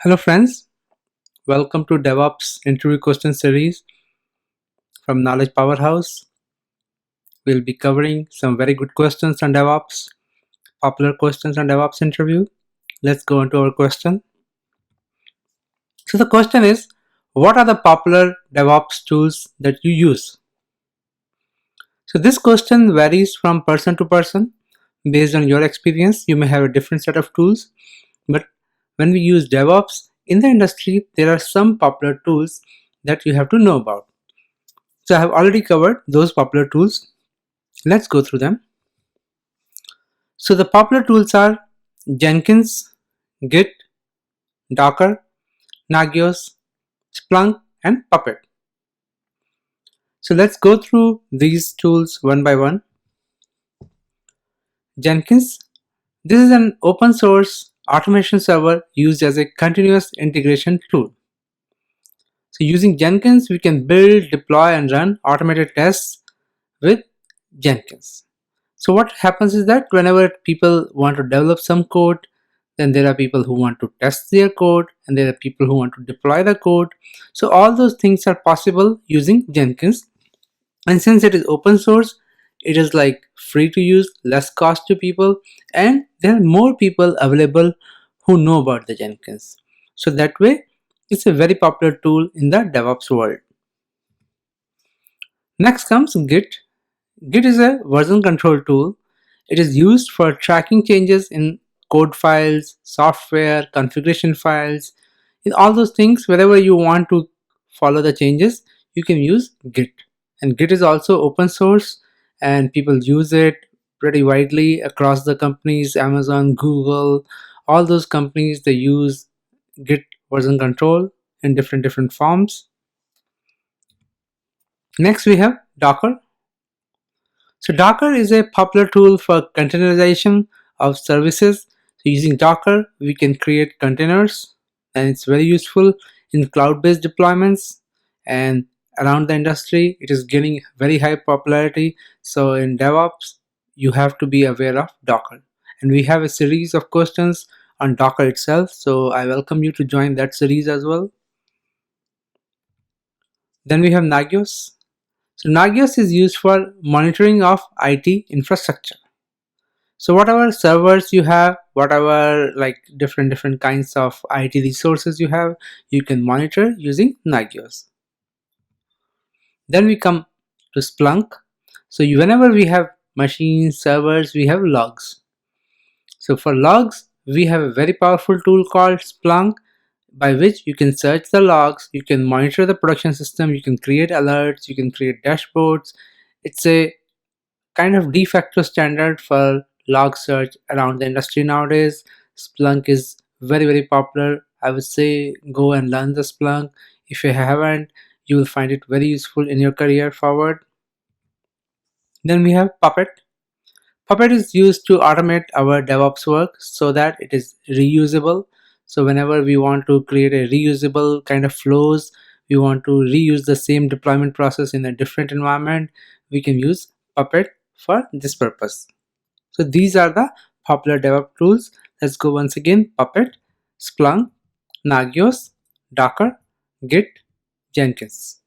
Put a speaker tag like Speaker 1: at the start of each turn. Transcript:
Speaker 1: Hello friends, welcome to DevOps Interview Question Series from Knowledge Powerhouse. We'll be covering some very good questions on DevOps, popular questions on DevOps Interview. Let's go into our question. So the question is, what are the popular DevOps tools that you use? So this question varies from person to person. Based on your experience, you may have a different set of tools, but when we use DevOps in the industry, there are some popular tools that you have to know about. So I have already covered those popular tools. Let's go through them. So the popular tools are Jenkins, Git, Docker, Nagios, Splunk, and Puppet. So let's go through these tools one by one. Jenkins. This is an open source automation server used as a continuous integration tool. So using Jenkins, we can build, deploy, and run automated tests with Jenkins. So what happens is that whenever people want to develop some code, then there are people who want to test their code, and there are people who want to deploy the code. So all those things are possible using Jenkins. And since it is open source, it is like free to use, less cost to people, and there are more people available who know about the Jenkins. So that way, it's a very popular tool in the DevOps world. Next comes Git. Git is a version control tool. It is used for tracking changes in code files, software, configuration files, in all those things. Wherever you want to follow the changes, you can use Git. And Git is also open source and people use it pretty widely across the companies. Amazon, Google, all those companies, they use Git version control in different forms. Next we have Docker. So Docker is a popular tool for containerization of services. So using Docker, we can create containers, and it's very useful in cloud-based deployments. And around the industry, it is gaining very high popularity. So in DevOps, you have to be aware of Docker. And we have a series of questions on Docker itself. So I welcome you to join that series as well. Then we have Nagios. So Nagios is used for monitoring of IT infrastructure. So whatever servers you have, whatever like different kinds of IT resources you have, you can monitor using Nagios. Then we come to Splunk. So whenever we have machines, servers, we have logs. So for logs, we have a very powerful tool called Splunk, by which you can search the logs, you can monitor the production system, you can create alerts, you can create dashboards. It's a kind of de facto standard for log search around the industry nowadays. Splunk is very popular. I would say go and learn the Splunk. If you haven't, you will find it very useful in your career forward. Then we have Puppet. Puppet is used to automate our DevOps work so that it is reusable. So whenever we want to create a reusable kind of flows, we want to reuse the same deployment process in a different environment, we can use Puppet for this purpose. So these are the popular DevOps tools. Let's go once again: Puppet, Splunk, Nagios, Docker, Git, Jenkins.